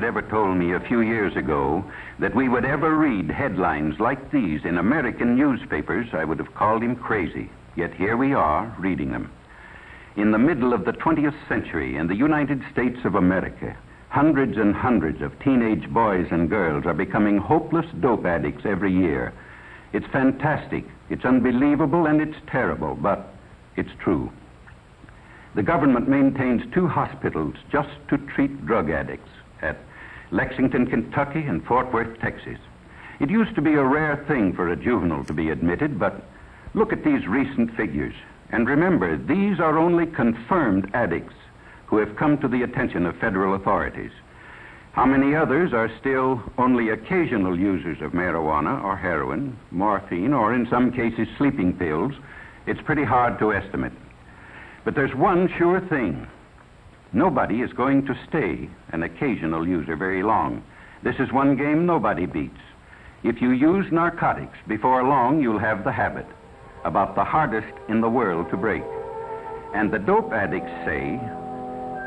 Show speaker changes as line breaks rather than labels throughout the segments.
had ever told me a few years ago that we would ever read headlines like these in American newspapers, I would have called him crazy. Yet here we are, reading them. In the middle of the 20th century, in the United States of America, hundreds and hundreds of teenage boys and girls are becoming hopeless dope addicts every year. It's fantastic, it's unbelievable, and it's terrible, but it's true. The government maintains 2 hospitals just to treat drug addicts at Lexington, Kentucky, and Fort Worth, Texas. It used to be a rare thing for a juvenile to be admitted, but look at these recent figures. And remember, these are only confirmed addicts who have come to the attention of federal authorities. How many others are still only occasional users of marijuana or heroin, morphine, or in some cases sleeping pills? It's pretty hard to estimate. But there's one sure thing. Nobody is going to stay an occasional user very long. This is one game nobody beats. If you use narcotics, before long you'll have the habit, about the hardest in the world to break. And the dope addicts say,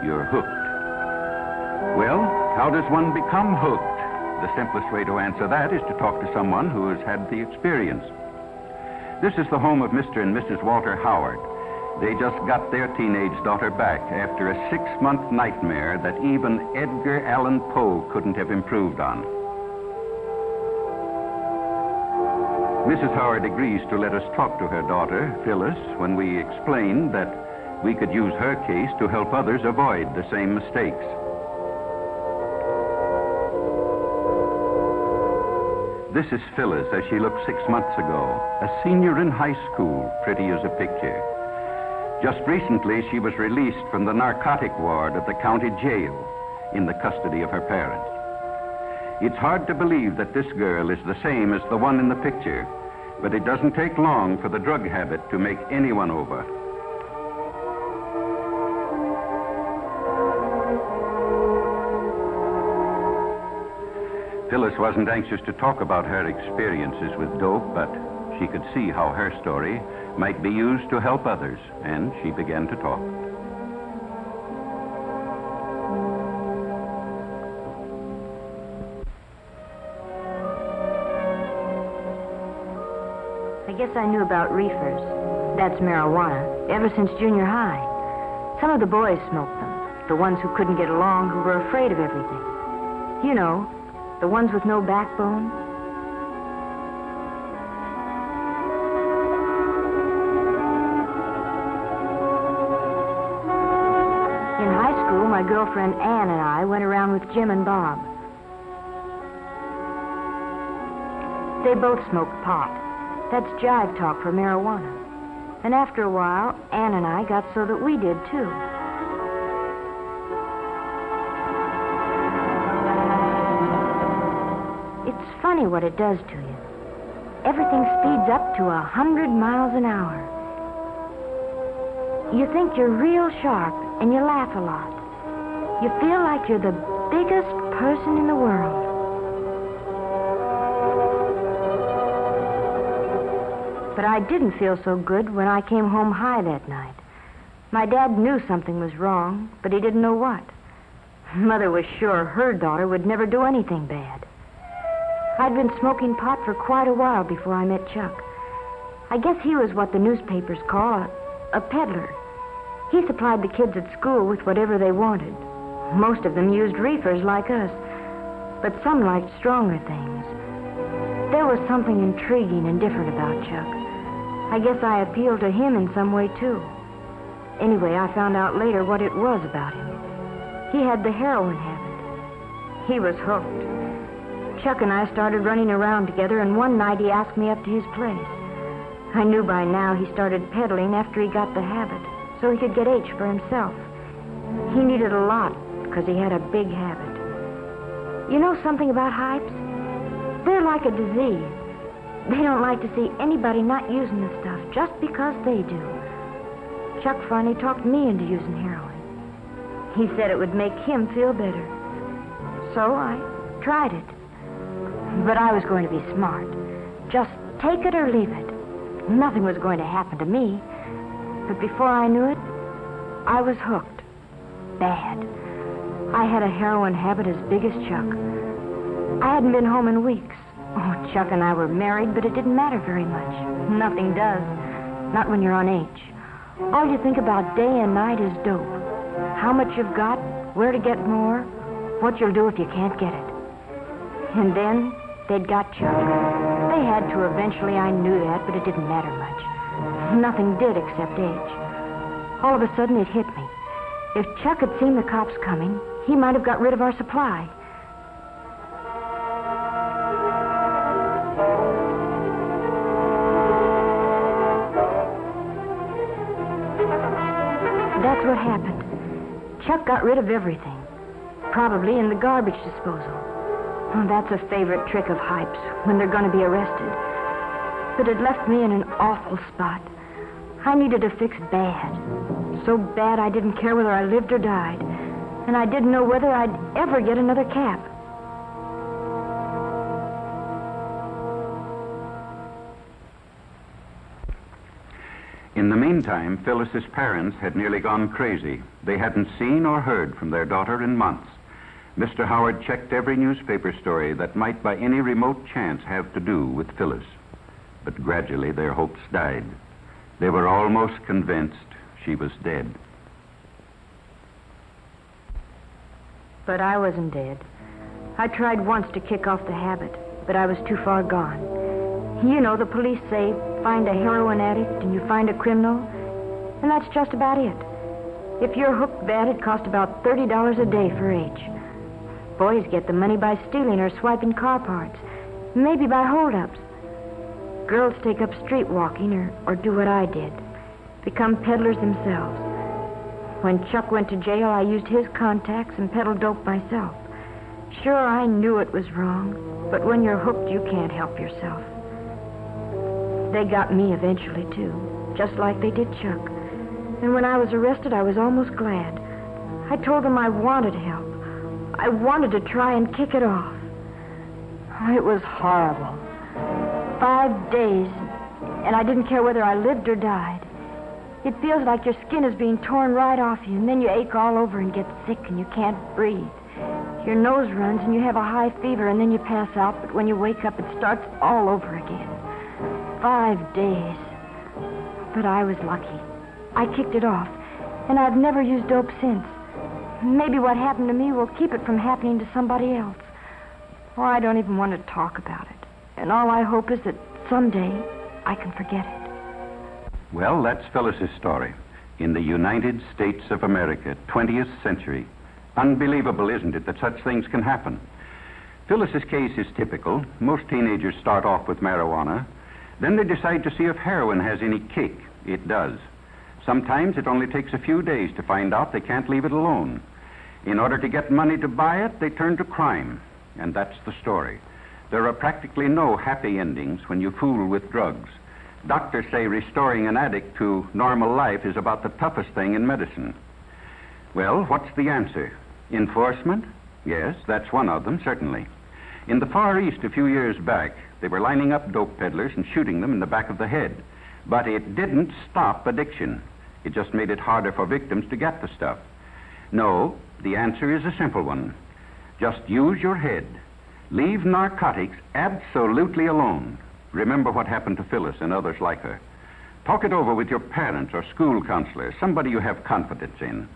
you're hooked. Well, how does one become hooked? The simplest way to answer that is to talk to someone who has had the experience. This is the home of Mr. and Mrs. Walter Howard. They just got their teenage daughter back after a 6-month nightmare that even Edgar Allan Poe couldn't have improved on. Mrs. Howard agrees to let us talk to her daughter, Phyllis, when we explain that we could use her case to help others avoid the same mistakes. This is Phyllis as she looked 6 months ago, a senior in high school, pretty as a picture. Just recently, she was released from the narcotic ward of the county jail in the custody of her parents. It's hard to believe that this girl is the same as the one in the picture, but it doesn't take long for the drug habit to make anyone over. Phyllis wasn't anxious to talk about her experiences with dope, but she could see how her story might be used to help others, and she began to talk.
I guess I knew about reefers, that's marijuana, ever since junior high. Some of the boys smoked them, the ones who couldn't get along, who were afraid of everything. You know, the ones with no backbone. In high school, my girlfriend Ann and I went around with Jim and Bob. They both smoked pot. That's jive talk for marijuana. And after a while, Ann and I got so that we did, too. It's funny what it does to you. Everything speeds up to 100 miles an hour. You think you're real sharp, and you laugh a lot. You feel like you're the biggest person in the world. But I didn't feel so good when I came home high that night. My dad knew something was wrong, but he didn't know what. Mother was sure her daughter would never do anything bad. I'd been smoking pot for quite a while before I met Chuck. I guess he was what the newspapers call a peddler. He supplied the kids at school with whatever they wanted. Most of them used reefers like us, but some liked stronger things. There was something intriguing and different about Chuck. I guess I appealed to him in some way, too. Anyway, I found out later what it was about him. He had the heroin habit. He was hooked. Chuck and I started running around together, and one night he asked me up to his place. I knew by now he started peddling after he got the habit, so he could get H for himself. He needed a lot, because he had a big habit. You know something about hypes? They're like a disease. They don't like to see anybody not using the stuff just because they do. Chuck finally talked me into using heroin. He said it would make him feel better. So I tried it. But I was going to be smart. Just take it or leave it. Nothing was going to happen to me. But before I knew it, I was hooked. Bad. I had a heroin habit as big as Chuck. I hadn't been home in weeks. Oh, Chuck and I were married, but it didn't matter very much. Nothing does. Not when you're on H. All you think about day and night is dope. How much you've got, where to get more, what you'll do if you can't get it. And then they'd got Chuck. They had to eventually, I knew that, but it didn't matter much. Nothing did except H. All of a sudden it hit me. If Chuck had seen the cops coming, he might have got rid of our supply. That's what happened. Chuck got rid of everything. Probably in the garbage disposal. Oh, that's a favorite trick of Hype's when they're going to be arrested. But it left me in an awful spot. I needed a fix bad. So bad I didn't care whether I lived or died. And I didn't know whether I'd ever get another cap.
In the meantime, Phyllis's parents had nearly gone crazy. They hadn't seen or heard from their daughter in months. Mr. Howard checked every newspaper story that might by any remote chance have to do with Phyllis. But gradually their hopes died. They were almost convinced she was dead.
But I wasn't dead. I tried once to kick off the habit, but I was too far gone. You know, the police say, find a heroin addict and you find a criminal, and that's just about it. If you're hooked bad, it costs about $30 a day for H. Boys get the money by stealing or swiping car parts, maybe by holdups. Girls take up street walking or do what I did, become peddlers themselves. When Chuck went to jail, I used his contacts and peddled dope myself. Sure, I knew it was wrong, but when you're hooked, you can't help yourself. They got me eventually, too, just like they did Chuck. And when I was arrested, I was almost glad. I told them I wanted help. I wanted to try and kick it off. It was horrible. 5 days, and I didn't care whether I lived or died. It feels like your skin is being torn right off you, and then you ache all over and get sick and you can't breathe. Your nose runs and you have a high fever, and then you pass out, but when you wake up, it starts all over again. 5 days. But I was lucky. I kicked it off, and I've never used dope since. Maybe what happened to me will keep it from happening to somebody else. Or I don't even want to talk about it. And all I hope is that someday I can forget it.
Well, that's Phyllis's story. In the United States of America, 20th century. Unbelievable, isn't it, that such things can happen? Phyllis's case is typical. Most teenagers start off with marijuana. Then they decide to see if heroin has any kick. It does. Sometimes it only takes a few days to find out they can't leave it alone. In order to get money to buy it, they turn to crime. And that's the story. There are practically no happy endings when you fool with drugs. Doctors say restoring an addict to normal life is about the toughest thing in medicine. Well, what's the answer? Enforcement? Yes, that's one of them, certainly. In the Far East a few years back, they were lining up dope peddlers and shooting them in the back of the head. But it didn't stop addiction. It just made it harder for victims to get the stuff. No, the answer is a simple one. Just use your head. Leave narcotics absolutely alone. Remember what happened to Phyllis and others like her. Talk it over with your parents or school counselor, somebody you have confidence in.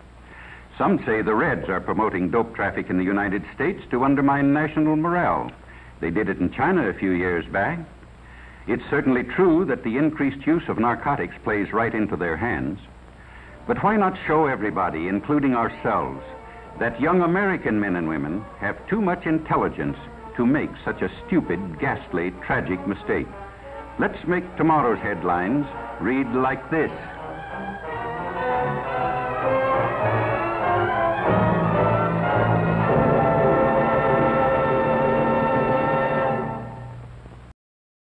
Some say the Reds are promoting dope traffic in the United States to undermine national morale. They did it in China a few years back. It's certainly true that the increased use of narcotics plays right into their hands. But why not show everybody, including ourselves, that young American men and women have too much intelligence to make such a stupid, ghastly, tragic mistake? Let's make tomorrow's headlines read like this.